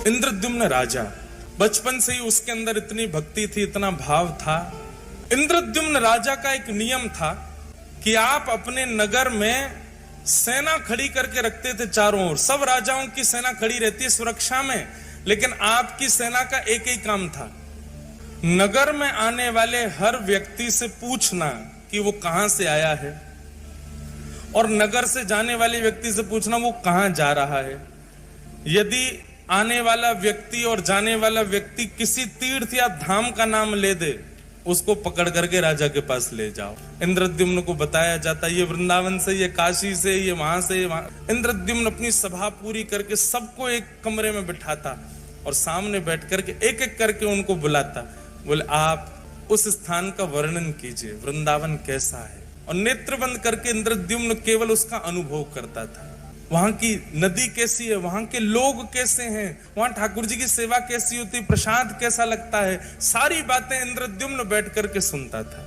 इंद्रद्युम्न राजा, बचपन से ही उसके अंदर इतनी भक्ति थी, इतना भाव था। इंद्रद्युम्न राजा का एक नियम था कि आप अपने नगर में सेना खड़ी करके रखते थे चारों ओर। सब राजाओं की सेना खड़ी रहती है सुरक्षा में, लेकिन आपकी सेना का एक ही काम था, नगर में आने वाले हर व्यक्ति से पूछना कि वो कहां से आया है, और नगर से जाने वाले व्यक्ति से पूछना वो कहां जा रहा है। यदि आने वाला व्यक्ति और जाने वाला व्यक्ति किसी तीर्थ या धाम का नाम ले दे, उसको पकड़ करके राजा के पास ले जाओ। इंद्रद्युम्न को बताया जाता, ये वृंदावन से, ये काशी से, ये वहां से, ये वहां। इंद्रद्युम्न अपनी सभा पूरी करके सबको एक कमरे में बिठाता और सामने बैठ करके एक एक करके उनको बुलाता। बोले आप उस स्थान का वर्णन कीजिए, वृंदावन कैसा है। और नेत्र बंद करके इंद्रद्युम्न केवल उसका अनुभव करता था। वहां की नदी कैसी है, वहां के लोग कैसे हैं, वहां ठाकुर जी की सेवा कैसी होती, प्रसाद कैसा लगता है, सारी बातें इंद्रद्युम्न बैठ करके सुनता था।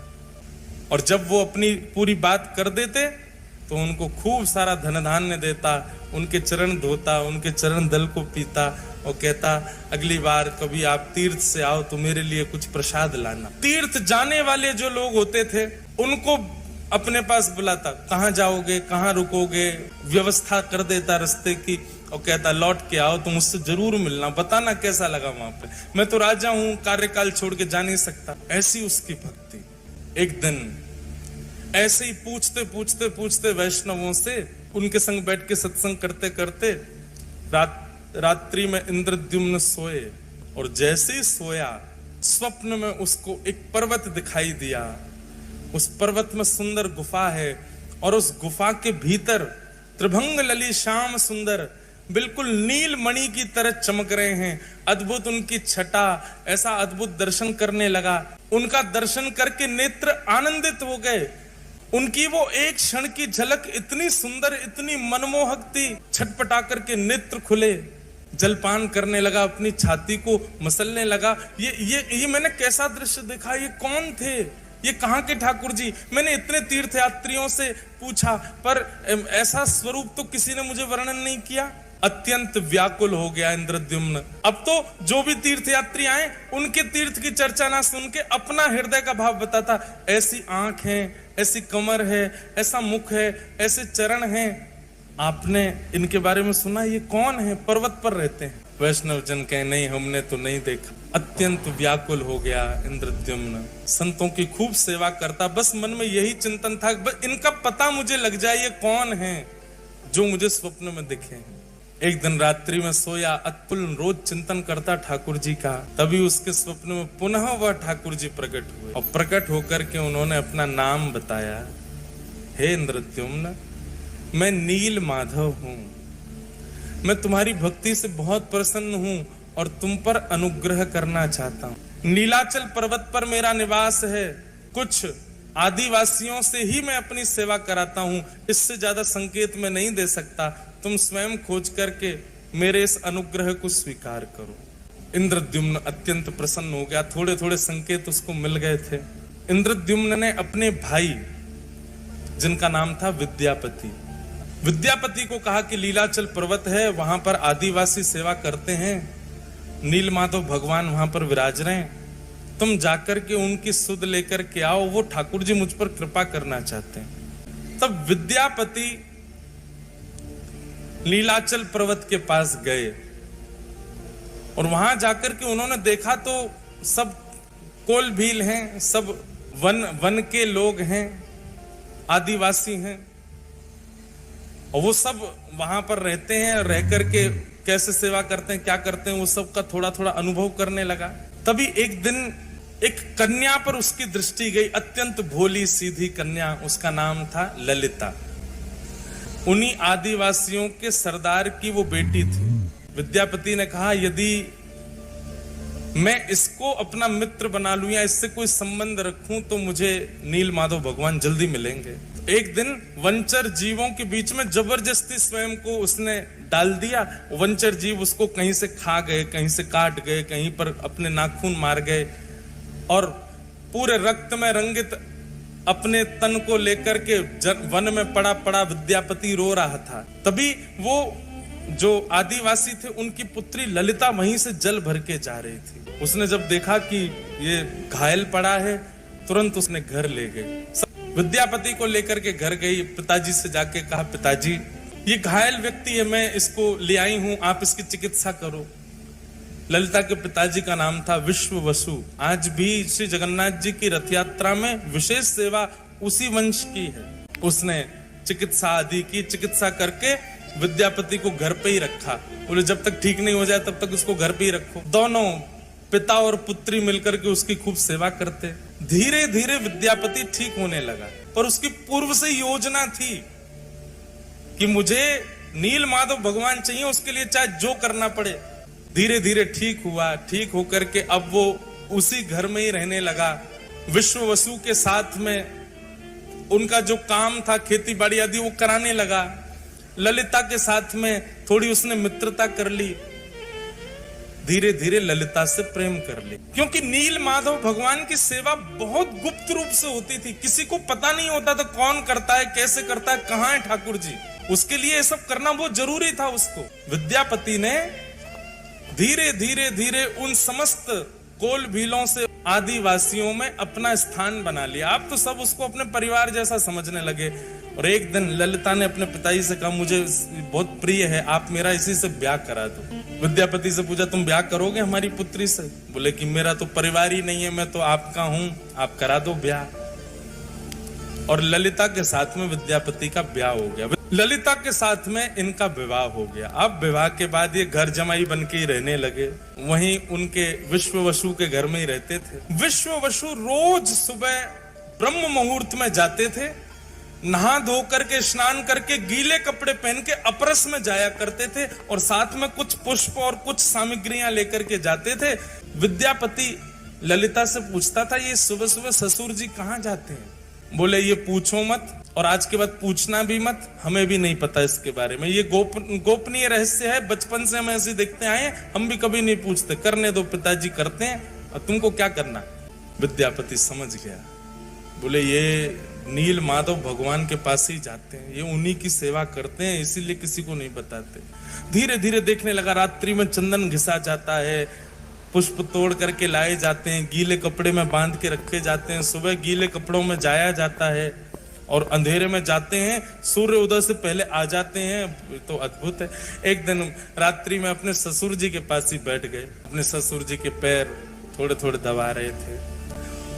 और जब वो अपनी पूरी बात कर देते तो उनको खूब सारा धन धान्य देता, उनके चरण धोता, उनके चरण दल को पीता और कहता अगली बार कभी आप तीर्थ से आओ तो मेरे लिए कुछ प्रसाद लाना। तीर्थ जाने वाले जो लोग होते थे उनको अपने पास बुलाता, कहां जाओगे, कहां रुकोगे, व्यवस्था कर देता रास्ते की, और कहता लौट के आओ तो मुझसे जरूर मिलना, बताना कैसा लगा वहां पे, मैं तो राजा हूं, कार्यकाल छोड़ के जा नहीं सकता। ऐसी उसकी भक्ति। एक दिन ऐसे ही पूछते पूछते पूछते वैष्णवों से उनके संग बैठ के सत्संग करते करते रात्रि में इंद्रद्युम्न सोए, और जैसे ही सोया स्वप्न में उसको एक पर्वत दिखाई दिया। उस पर्वत में सुंदर गुफा है और उस गुफा के भीतर त्रिभंग लली श्याम सुंदर बिल्कुल नील मणि की तरह चमक रहे हैं। अद्भुत उनकी छटा, ऐसा अद्भुत दर्शन करने लगा। उनका दर्शन करके नेत्र आनंदित हो गए। उनकी वो एक क्षण की झलक इतनी सुंदर, इतनी मनमोहक थी, छटपटा करके नेत्र खुले, जलपान करने लगा, अपनी छाती को मसलने लगा। ये मैंने कैसा दृश्य देखा, ये कौन थे, ये कहां के ठाकुर जी। मैंने इतने तीर्थयात्रियों से पूछा पर ऐसा स्वरूप तो किसी ने मुझे वर्णन नहीं किया। अत्यंत व्याकुल हो गया इंद्रद्युम्न। अब तो जो भी तीर्थयात्री आए उनके तीर्थ की चर्चा ना सुन के अपना हृदय का भाव बताता। ऐसी आंख है, ऐसी कमर है, ऐसा मुख है, ऐसे चरण हैं, आपने इनके बारे में सुना, ये कौन है, पर्वत पर रहते हैं। वैष्णव जन कहे नहीं, हमने तो नहीं देखा। अत्यंत व्याकुल हो गया इंद्रद्युम्न। संतों की खूब सेवा करता, बस मन में यही चिंतन था, बस इनका पता मुझे लग जाए, ये कौन है जो मुझे स्वप्न में दिखे। एक दिन रात्रि में सोया, अतुल रोज चिंतन करता ठाकुर जी का। तभी उसके स्वप्न में पुनः वह ठाकुर जी प्रकट हुए, और प्रकट होकर के उन्होंने अपना नाम बताया। हे इंद्रद्युम्न, मैं नील माधव हूं, मैं तुम्हारी भक्ति से बहुत प्रसन्न हूं और तुम पर अनुग्रह करना चाहता हूं। नीलाचल पर्वत पर मेरा निवास है, कुछ आदिवासियों से ही मैं अपनी सेवा कराता हूं, इससे ज्यादा संकेत मैं नहीं दे सकता। तुम स्वयं खोज करके मेरे इस अनुग्रह को स्वीकार करो। इंद्रद्युम्न अत्यंत प्रसन्न हो गया। थोड़े थोड़े संकेत उसको मिल गए थे। इंद्रद्युम्न ने अपने भाई, जिनका नाम था विद्यापति, विद्यापति को कहा कि लीलाचल पर्वत है, वहां पर आदिवासी सेवा करते हैं, नीलमाधव भगवान वहां पर विराज रहे हैं, तुम जाकर के उनकी सुध लेकर के आओ, वो ठाकुर जी मुझ पर कृपा करना चाहते हैं। तब विद्यापति नीलाचल पर्वत के पास गए और वहां जाकर के उन्होंने देखा तो सब कोल भील हैं, सब वन के लोग हैं, आदिवासी हैं, और वो सब वहां पर रहते हैं। रह करके कैसे सेवा करते हैं, क्या करते हैं, वो सब का थोड़ा थोड़ा अनुभव करने लगा। तभी एक दिन एक कन्या पर उसकी दृष्टि गई, अत्यंत भोली सीधी कन्या, उसका नाम था ललिता। उन्हीं आदिवासियों के सरदार की वो बेटी थी। विद्यापति ने कहा यदि मैं इसको अपना मित्र बना लूं या इससे कोई संबंध रखूं तो मुझे नील माधव भगवान जल्दी मिलेंगे। एक दिन वंचर जीवों के बीच में जबरदस्ती स्वयं को उसने डाल दिया। वंचर जीव उसको कहीं से खा गए, कहीं से काट गए, कहीं पर अपने नाखून मार गए, और पूरे रक्त में रंगित अपने तन को लेकर के वन में पड़ा पड़ा विद्यापति रो रहा था। तभी वो जो आदिवासी थे उनकी पुत्री ललिता वहीं से जल भर के जा रही थी। उसने जब देखा कि ये घायल पड़ा है, तुरंत उसने घर ले गई। विद्यापति को लेकर के घर गई, पिताजी से जाके कहा, पिताजी ये घायल व्यक्ति है, मैं इसको ले आई हूं, आप इसकी चिकित्सा करो। ललिता के पिताजी का नाम था विश्ववसु। आज भी श्री जगन्नाथ जी की रथ यात्रा में विशेष सेवा उसी वंश की है। उसने चिकित्सा आदि की, चिकित्सा करके विद्यापति को घर पे ही रखा। बोले जब तक ठीक नहीं हो जाए तब तक उसको घर पे ही रखो। दोनों पिता और पुत्री मिलकर के उसकी खूब सेवा करते। धीरे धीरे विद्यापति ठीक होने लगा, पर उसकी पूर्व से योजना थी कि मुझे नील माधव भगवान चाहिए, उसके लिए चाहे जो करना पड़े। धीरे धीरे ठीक हुआ, ठीक होकर के अब वो उसी घर में ही रहने लगा। विश्ववसु के साथ में उनका जो काम था, खेती बाड़ी आदि, वो कराने लगा। ललिता के साथ में थोड़ी उसने मित्रता कर ली। धीरे धीरे ललिता से प्रेम कर ली, क्योंकि नील माधव भगवान की सेवा बहुत गुप्त रूप से होती थी। किसी को पता नहीं होता था कौन करता है, कैसे करता है, कहां है ठाकुर जी। उसके लिए ये सब करना बहुत जरूरी था उसको। विद्यापति ने धीरे धीरे धीरे उन समस्त कोल भीलों से आदिवासियों में अपना स्थान बना लिया। आप तो सब उसको अपने परिवार जैसा समझने लगे। और एक दिन ललिता ने अपने पिताजी से कहा, मुझे बहुत प्रिय है, आप मेरा इसी से ब्याह करा दो। विद्यापति से पूछा, तुम ब्याह करोगे हमारी पुत्री से? बोले कि मेरा तो परिवार ही नहीं है, मैं तो आपका हूं, आप करा दो ब्याह। और ललिता के साथ में विद्यापति का ब्याह हो गया। ललिता के साथ में इनका विवाह हो गया। अब विवाह के बाद ये घर जमाई बन के ही रहने लगे। वहीं उनके विश्ववसु के घर में ही रहते थे। विश्ववसु रोज सुबह ब्रह्म मुहूर्त में जाते थे, नहा धो करके, स्नान करके, गीले कपड़े पहन के अपरस में जाया करते थे और साथ में कुछ पुष्प और कुछ सामग्रियां लेकर के जाते थे। विद्यापति ललिता से पूछता था, ये सुबह सुबह ससुर जी कहाँ जाते हैं? बोले ये पूछो मत, और आज के बाद पूछना भी मत, हमें भी नहीं पता इसके बारे में। ये गोपनीय रहस्य है, बचपन से हम ऐसे देखते आए, हम भी कभी नहीं पूछते। करने दो, पिताजी करते हैं, और तुमको क्या करना। विद्यापति समझ गया। बोले ये नील माधव भगवान के पास ही जाते हैं, ये उन्हीं की सेवा करते हैं, इसीलिए किसी को नहीं बताते। धीरे धीरे देखने लगा, रात्रि में चंदन घिसा जाता है, पुष्प तोड़ करके लाए जाते हैं, गीले कपड़े में बांध के रखे जाते हैं, सुबह गीले कपड़ों में जाया जाता है और अंधेरे में जाते हैं, सूर्य उदय से पहले आ जाते हैं। तो अद्भुत है। एक दिन रात्रि में अपने ससुर जी के पास ही बैठ गए। अपने ससुर जी के पैर थोड़े थोड़े दबा रहे थे,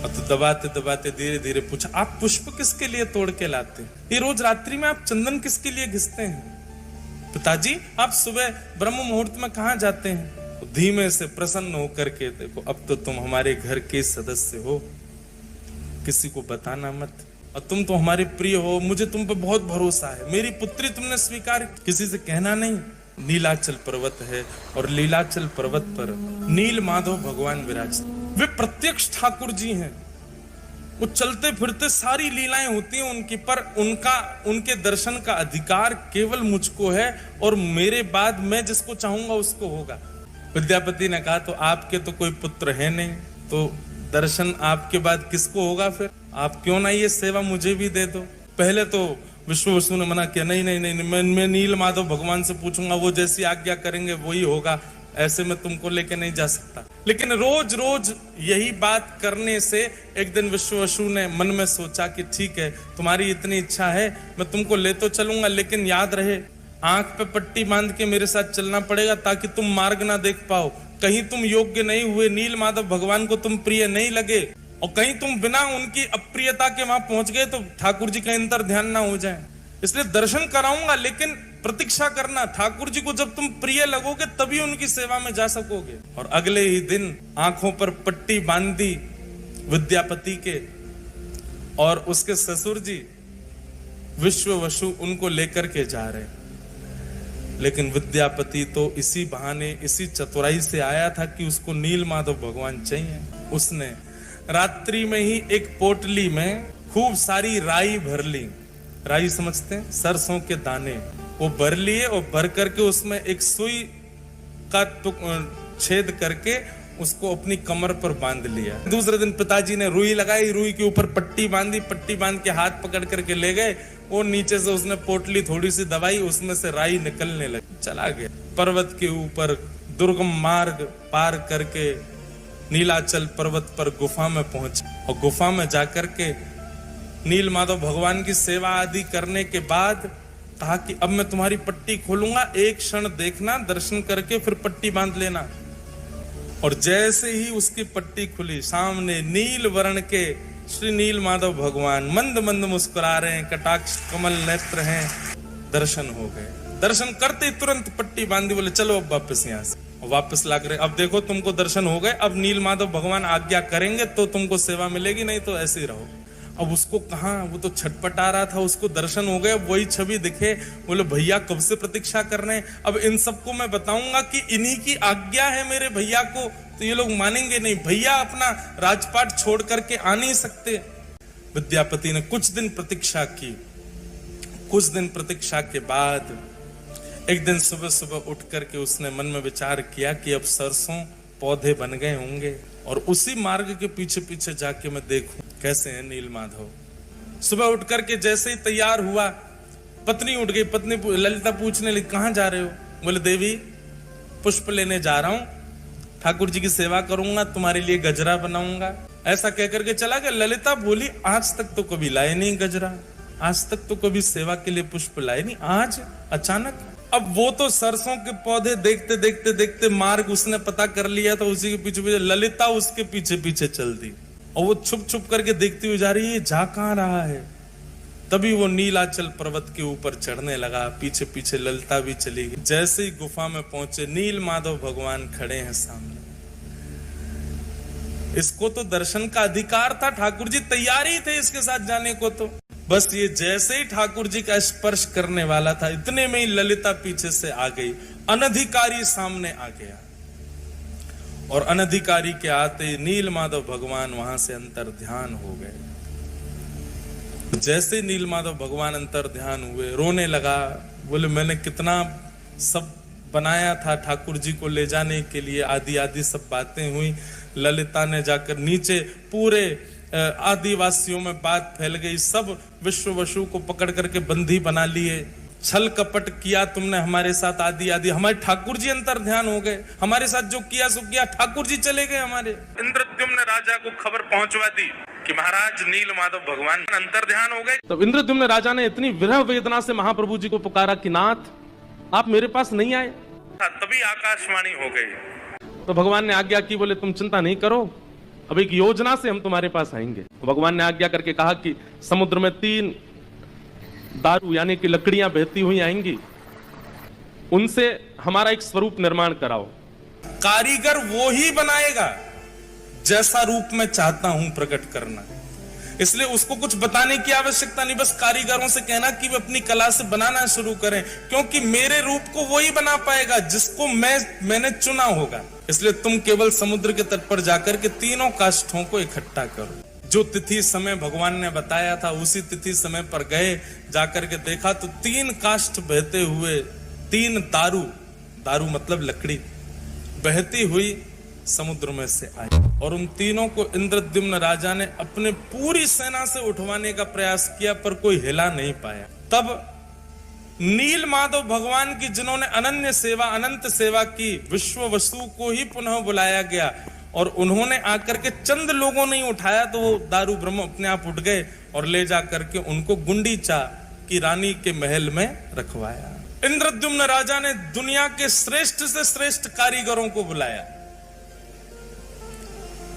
और तो दबाते दबाते धीरे धीरे पूछा, आप पुष्प किसके लिए तोड़ के लाते हैं? ये रोज रात्रि में आप चंदन किसके लिए घिसते हैं? पिताजी आप सुबह ब्रह्म मुहूर्त में कहाँ जाते हैं? धीमे से प्रसन्न होकर के, देखो अब तो तुम हमारे घर के सदस्य हो, किसी को बताना मत, और तुम तो हमारे प्रिय हो, मुझे तुम पे बहुत भरोसा है। मेरी पुत्री तुमने स्वीकार, किसी से कहना नहीं। नीलाचल पर्वत है और लीलाचल पर्वत पर नील माधव भगवान विराजते। वे प्रत्यक्ष ठाकुर जी हैं। वो चलते फिरते सारी लीलाएं होती हैं उनकी, पर उनके दर्शन का अधिकार केवल मुझको है, और मेरे बाद मैं जिसको चाहूंगा उसको होगा। विद्यापति ने कहा, तो आपके तो कोई पुत्र है नहीं, तो दर्शन आपके बाद किसको होगा? फिर आप क्यों ना ये सेवा मुझे भी दे दो। पहले तो विश्ववसु ने मना किया, नहीं नहीं नहीं, मैं नील माधव भगवान से पूछूंगा, वो जैसी आज्ञा करेंगे वही होगा, ऐसे में तुमको लेके नहीं जा सकता। लेकिन रोज रोज यही बात करने से एक दिन विश्ववसु ने मन में सोचा कि ठीक है, तुम्हारी इतनी इच्छा है, मैं तुमको ले तो चलूंगा, लेकिन याद रहे आंख पे पट्टी बांध के मेरे साथ चलना पड़ेगा, ताकि तुम मार्ग ना देख पाओ। कहीं तुम योग्य नहीं हुए, नील माधव भगवान को तुम प्रिय नहीं लगे, और कहीं तुम बिना उनकी अप्रियता के वहां पहुंच गए तो ठाकुर जी का अंतर ध्यान ना हो जाए। इसलिए दर्शन कराऊंगा, लेकिन प्रतीक्षा करना, ठाकुर जी को जब तुम प्रिय लगोगे तभी उनकी सेवा में जा सकोगे। और अगले ही दिन आंखों पर पट्टी बांधी विद्यापति के, और उसके ससुर जी विश्ववसु उनको लेकर के जा रहे। लेकिन विद्यापति तो इसी बहाने, इसी चतुराई से आया था कि उसको नील माधव भगवान चाहिए। उसने रात्रि में ही एक पोटली में खूब सारी राई भर ली। राई समझते हैं, सरसों के दाने, वो भर लिए, और भर करके उसमें एक सुई का छेद करके उसको अपनी कमर पर बांध लिया। दूसरे दिन पिताजी ने रुई लगाई, रुई के ऊपर पट्टी बांधी, पट्टी बांध के हाथ पकड़ करके ले गए, और नीचे से उसने पोटली थोड़ी सी दबाई, उसमें से राई निकलने लगी। चला गया। पर्वत के ऊपर दुर्गम मार्ग पार करके नीलाचल पर्वत पर गुफा में पहुंचे और गुफा में जाकर के नील माधव भगवान की सेवा आदि करने के बाद कहा कि अब मैं तुम्हारी पट्टी खोलूंगा, एक क्षण देखना, दर्शन करके फिर पट्टी बांध लेना। और जैसे ही उसकी पट्टी खुली, सामने नील वर्ण के श्री नील माधव भगवान मंद मंद मुस्कुरा रहे हैं, कटाक्ष कमल नेत्र हैं, दर्शन हो गए। दर्शन करते ही तुरंत पट्टी बांधी, बोले चलो अब वापस यहाँ से। वापस ला कर अब देखो तुमको दर्शन हो गए, अब नील माधव भगवान आज्ञा करेंगे तो तुमको सेवा मिलेगी, नहीं तो ऐसे ही रहो। अब उसको कहा, वो तो छटपटा रहा था, उसको दर्शन हो गए, वही छवि दिखे, बोले भैया कब से प्रतीक्षा कर रहे हैं, अब इन सबको मैं बताऊंगा कि इन्हीं की आज्ञा है मेरे भैया को, तो ये लोग मानेंगे नहीं। भैया अपना राजपाट छोड़ करके आ नहीं सकते। विद्यापति ने कुछ दिन प्रतीक्षा की। कुछ दिन प्रतीक्षा के बाद एक दिन सुबह सुबह उठ करके उसने मन में विचार किया कि अब सरसों पौधे बन गए होंगे और उसी मार्ग के पीछे पीछे जाके मैं देखूं कैसे है नील माधव। सुबह उठ करके जैसे ही तैयार हुआ, पत्नी उठ गई। पत्नी ललिता पूछने लगी, कहां जा रहे हो? बोले देवी पुष्प लेने जा रहा हूं, ठाकुर जी की सेवा करूंगा, तुम्हारे लिए गजरा बनाऊंगा। ऐसा कहकर के चला गया। ललिता बोली, आज तक तो कभी लाए नहीं गजरा, आज तक तो कभी सेवा के लिए पुष्प लाए नहीं, आज अचानक। अब वो तो सरसों के पौधे देखते देखते देखते मार्ग उसने पता कर लिया, तो उसी के पीछे पीछे ललिता उसके पीछे पीछे चल दी और वो छुप छुप करके देखती हुई जा रही है, जा कहां रहा है। तभी वो नीलाचल पर्वत के ऊपर चढ़ने लगा, पीछे पीछे ललिता भी चली गई। जैसे ही गुफा में पहुंचे, नील माधव भगवान खड़े हैं सामने। इसको तो दर्शन का अधिकार था, ठाकुर जी तैयार ही थे इसके साथ जाने को। तो बस ये जैसे ही ठाकुर जी का स्पर्श करने वाला था, इतने में ही ललिता पीछे से आ गई, अनधिकारी सामने आ गया। और अनधिकारी के आते नील माधव भगवान वहां से अंतर ध्यान हो गए। जैसे नील माधव भगवान अंतर ध्यान हुए, रोने लगा। बोले मैंने कितना सब बनाया था ठाकुर जी को ले जाने के लिए, आदि आदि सब बातें हुई। ललिता ने जाकर नीचे पूरे आदिवासियों में बात फैल गई, सब विश्व वसु को पकड़ करके बंदी बना लिए, छल कपट किया तुमने हमारे साथ, आदि आदि। हमारे ठाकुर जी अंतर ध्यान हो गए, हमारे साथ जो किया सो किया, ठाकुर जी चले गए हमारे। इंद्रद्युम्न राजा को खबर पहुंचवा दी कि महाराज नील माधव भगवान अंतर ध्यान हो गए। तो इंद्रद्युम्न राजा ने इतनी विरह वेदना से महाप्रभु जी को पुकारा कि नाथ आप मेरे पास नहीं आए। तभी आकाशवाणी हो गई। तो भगवान ने आज्ञा की, बोले तुम चिंता नहीं करो, अब एक योजना से हम तुम्हारे पास आएंगे। भगवान ने आज्ञा करके कहा कि समुद्र में 3 दारू यानी कि लकड़ियां बहती हुई आएंगी, उनसे हमारा एक स्वरूप निर्माण कराओ। कारीगर वो ही बनाएगा जैसा रूप मैं चाहता हूं प्रकट करना, इसलिए उसको कुछ बताने की आवश्यकता नहीं, बस कारीगरों से कहना कि वे अपनी कला से बनाना शुरू करें, क्योंकि मेरे रूप को वही बना पाएगा जिसको मैंने चुना होगा। इसलिए तुम केवल समुद्र के तट पर जाकर के 3 काष्ठों को इकट्ठा करो। जो तिथि समय भगवान ने बताया था उसी तिथि समय पर गए, जाकर के देखा तो 3 काष्ठ बहते हुए, 3 दारू मतलब लकड़ी बहती हुई समुद्र में से आई, और उन तीनों को इंद्रद्युम्न राजा ने अपने पूरी सेना से उठवाने का प्रयास किया, पर कोई हिला नहीं पाया। तब नील माधव भगवान की जिन्होंने अनन्य सेवा, अनंत सेवा की, विश्व वसु को ही पुनः बुलाया गया और उन्होंने आकर के चंद लोगों ने उठाया तो वो दारू ब्रह्म अपने आप उठ गए और ले जाकर के उनको गुंडीचा की रानी के महल में रखवाया। इंद्रद्युम्न राजा ने दुनिया के श्रेष्ठ से श्रेष्ठ कारीगरों को बुलाया।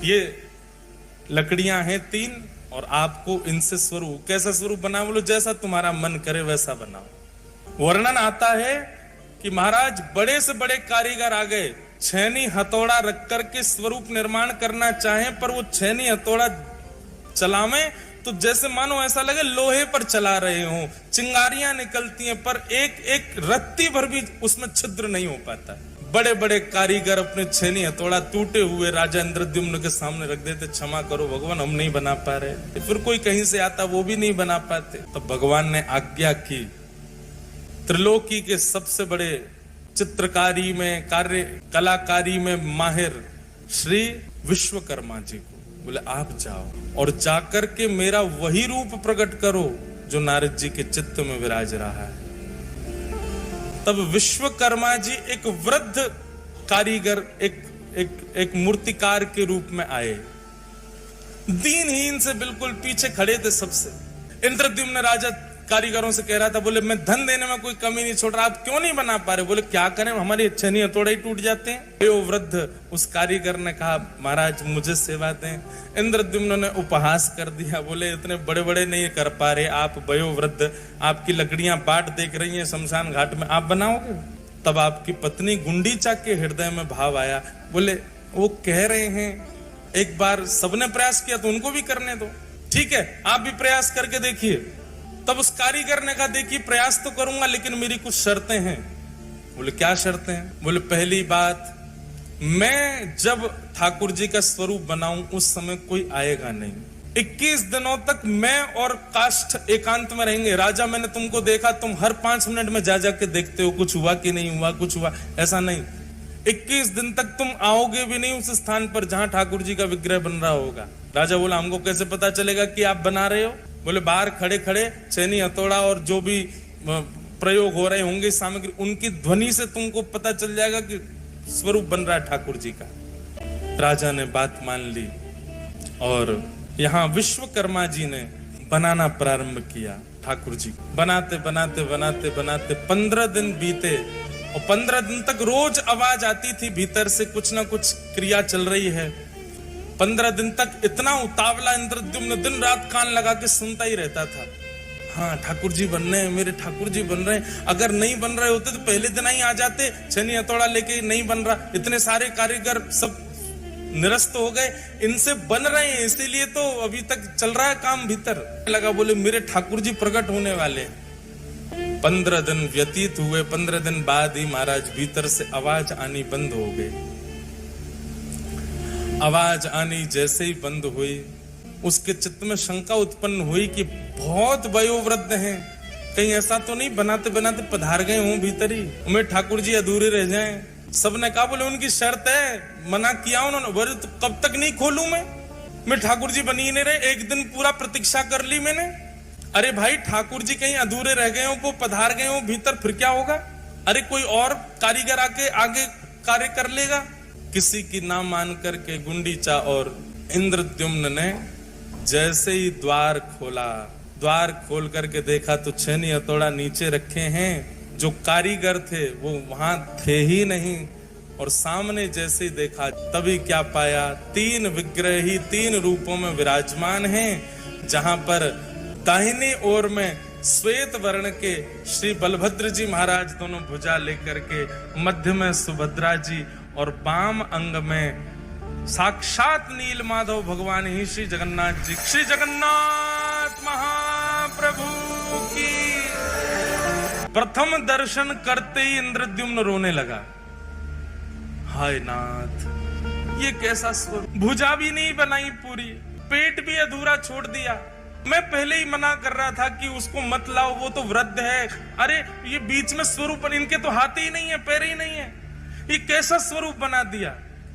ये लकड़ियां हैं 3 और आपको इनसे स्वरूप, कैसा स्वरूप बना, बोलो जैसा तुम्हारा मन करे वैसा बनाओ। वर्णन आता है कि महाराज बड़े से बड़े कारीगर आ गए, छेनी हथौड़ा रख करके स्वरूप निर्माण करना चाहें, पर वो छेनी हथौड़ा चलावे तो जैसे मानो ऐसा लगे लोहे पर चला रहे हो, चिंगारियां निकलती हैं, पर एक रत्ती भर भी उसमें छिद्र नहीं हो पाता। बड़े बड़े कारीगर अपने छेनी हथौड़ा टूटे हुए राजा इंद्रद्युम्न के सामने रख देते, क्षमा करो भगवान हम नहीं बना पा रहे। फिर कोई कहीं से आता वो भी नहीं बना पाते। तो भगवान ने आज्ञा की, त्रिलोकी के सबसे बड़े चित्रकारी में, कार्य कलाकारी में माहिर श्री विश्वकर्मा जी को बोले आप जाओ और जाकर के मेरा वही रूप प्रकट करो जो नारद जी के चित्त में विराज रहा है। तब विश्वकर्मा जी एक वृद्ध कारीगर, एक मूर्तिकार के रूप में आए। दीनहीन से बिल्कुल पीछे खड़े थे सबसे। इंद्रद्युम्न राजा कारीगरों से कह रहा था, बोले मैं धन देने में कोई कमी नहीं छोड़ रहा, आप क्यों नहीं बना पा रहे? बोले क्या करें, हमारी छेनी हथौड़े ही टूट जाते हैं। वो वृद्ध उस कारीगर ने कहा, महाराज मुझे सेवा दें। इंद्रद्युम्न ने उपहास कर दिया, बोले इतने बड़े बड़े नहीं कर पा रहे आप वयोवृद्ध, आपकी लकड़ियां बाट देख रही हैं शमशान घाट में, आप बनाओगे? तब आपकी पत्नी गुंडीचा के हृदय में भाव आया, बोले वो कह रहे हैं, एक बार सबने प्रयास किया तो उनको भी करने दो, ठीक है आप भी प्रयास करके देखिए। तब उस कारीगर ने कहा, देखिए प्रयास तो करूंगा लेकिन मेरी कुछ शर्तें हैं। बोले क्या शर्तें हैं? बोले पहली बात, मैं जब ठाकुर जी का स्वरूप बनाऊं उस समय कोई आएगा नहीं। 21 दिनों तक मैं और काष्ठ एकांत में रहेंगे। राजा मैंने तुमको देखा, तुम हर 5 मिनट में जा के देखते हो कुछ हुआ कि नहीं हुआ, कुछ हुआ, ऐसा नहीं। 21 दिन तक तुम आओगे भी नहीं उस स्थान पर जहां ठाकुर जी का विग्रह बन रहा होगा। राजा बोला, हमको कैसे पता चलेगा कि आप बना रहे हो? बोले बाहर खड़े खड़े छेनी हथौड़ा और जो भी प्रयोग हो रहे होंगे सामग्री, उनकी ध्वनि से तुमको पता चल जाएगा कि स्वरूप बन रहा है ठाकुर जी का। राजा ने बात मान ली और यहाँ विश्वकर्मा जी ने बनाना प्रारंभ किया ठाकुर जी। बनाते बनाते बनाते बनाते 15 दिन बीते और 15 दिन तक रोज आवाज आती थी भीतर से, कुछ ना कुछ क्रिया चल रही है। 15 दिन तक इतना उतावला इंद्रद्युम्न दिन रात कान लगा के सुनता ही रहता था। हाँ ठाकुर जी बन रहे हैं, मेरे ठाकुर जी बन रहे हैं। अगर नहीं बन रहे होते तो पहले दिन ही आ जाते, छेनी हथौड़ा लेके नहीं बन रहा। इतने सारे कारीगर सब निरस्त हो गए, इनसे बन रहे हैं इसीलिए तो अभी तक चल रहा है काम भीतर लगा। बोले मेरे ठाकुर जी प्रकट होने वाले। 15 दिन व्यतीत हुए। 15 दिन बाद ही महाराज भीतर से आवाज आनी बंद हो गई। आवाज आनी जैसे ही बंद हुई, उसके चित्त में शंका उत्पन्न हुई कि बहुत वयोवृद्ध हैं, कहीं ऐसा तो नहीं बनाते बनाते पधार गए हों भीतर ही, मेरे ठाकुर जी अधूरे रह जाएं। सबने कहा, बोले उनकी शर्त है, मना किया उन्होंने। बोले तो कब तक नहीं खोलूं मैं ठाकुर जी बनी नहीं रहे, एक दिन पूरा प्रतीक्षा कर ली मैंने। अरे भाई ठाकुर जी कहीं अधूरे रह गए हो, वो पधार गए हो भीतर, फिर क्या होगा? अरे कोई और कारीगर आके आगे कार्य कर लेगा। किसी की ना मान करके गुंडीचा और इंद्रद्युम्न ने जैसे ही द्वार खोला, द्वार खोल करके देखा तो छेनी हथौड़ा नीचे रखे हैं। जो कारीगर थे वो वहां थे ही नहीं। और सामने जैसे ही देखा तभी क्या पाया, 3 विग्रह ही 3 रूपों में विराजमान हैं। जहां पर दाहिनी ओर में श्वेत वर्ण के श्री बलभद्र जी महाराज दोनों भुजा लेकर के, मध्य में सुभद्रा जी और वाम अंग में साक्षात नील माधव भगवान ही श्री जगन्नाथ जी। श्री जगन्नाथ महाप्रभु की। प्रथम दर्शन करते ही इंद्रद्युम्न रोने लगा। हाय नाथ, ये कैसा स्वरूप! भुजा भी नहीं बनाई पूरी, पेट भी अधूरा छोड़ दिया। मैं पहले ही मना कर रहा था कि उसको मत लाओ, वो तो वृद्ध है। अरे ये बीच में स्वरूप, इनके तो हाथ ही नहीं है, पैर ही नहीं है, ये कैसा स्वरूप बना दिया।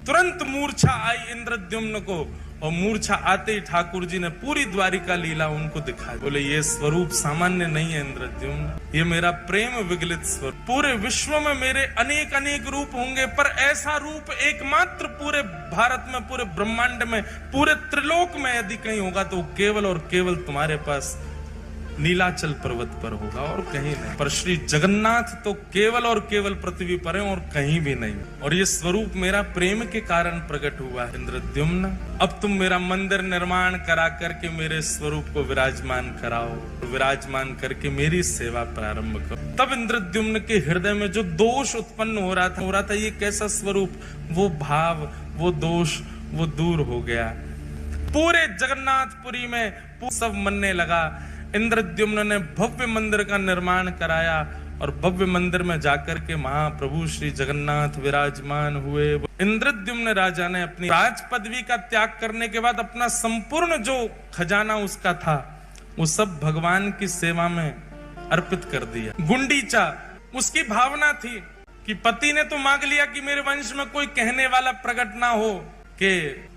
तुरंत मूर्छा आई इंद्रद्युम्न को और मूर्छा आते ही ठाकुर जी ने पूरी द्वारिका लीला उनको दिखाई। बोले ये स्वरूप सामान्य नहीं है इंद्रद्युम्न, ये मेरा प्रेम विगलित स्वरूप। पूरे विश्व में मेरे अनेक अनेक रूप होंगे, पर ऐसा रूप एकमात्र पूरे भारत में, पूरे ब्रह्मांड में, पूरे त्रिलोक में यदि कहीं होगा तो केवल और केवल तुम्हारे पास नीलाचल पर्वत पर होगा और कहीं नहीं। पर श्री जगन्नाथ तो केवल और केवल पृथ्वी पर है और कहीं भी नहीं। और ये स्वरूप मेरा प्रेम के कारण प्रकट हुआ है इंद्रद्युम्न। अब तुम मेरा मंदिर निर्माण करा करके मेरे स्वरूप को विराजमान कराओ, विराजमान करके मेरी सेवा प्रारंभ करो। तब इंद्रद्युम्न के हृदय में जो दोष उत्पन्न हो रहा था, ये कैसा स्वरूप, वो भाव, वो दोष, वो दूर हो गया। पूरे जगन्नाथपुरी में सब मनने लगा। इंद्रद्युम्न ने भव्य मंदिर का निर्माण कराया और भव्य मंदिर में जाकर के महाप्रभु श्री जगन्नाथ विराजमान हुए। इंद्रद्युम्न राजा ने अपनी राज पदवी का त्याग करने के बाद अपना संपूर्ण जो खजाना उसका था वो सब भगवान की सेवा में अर्पित कर दिया। गुंडीचा, उसकी भावना थी कि पति ने तो मांग लिया कि मेरे वंश में कोई कहने वाला प्रकट ना हो कि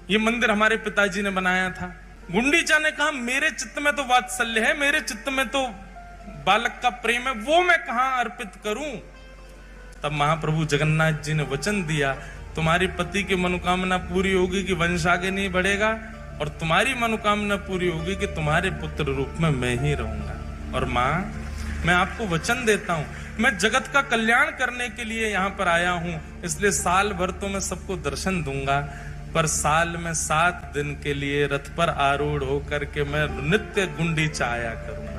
ये मंदिर हमारे पिताजी ने बनाया था। गुंडीचा ने कहा मेरे चित्त में तो वात्सल्य है, मेरे चित्त में तो बालक का प्रेम है, वो मैं कहां अर्पित करूं। तब महाप्रभु जगन्नाथ जी ने वचन दिया, तुम्हारी पति की मनोकामना पूरी होगी कि वंश आगे नहीं बढ़ेगा, और तुम्हारी मनोकामना पूरी होगी कि तुम्हारे पुत्र रूप में मैं ही रहूंगा। और माँ, मैं आपको वचन देता हूं, मैं जगत का कल्याण करने के लिए यहाँ पर आया हूं, इसलिए साल भर तो मैं सबको दर्शन दूंगा, पर साल में 7 दिन के लिए रथ पर आरूढ़ होकर के मैं नित्य गुंडीचा आया करूंगा।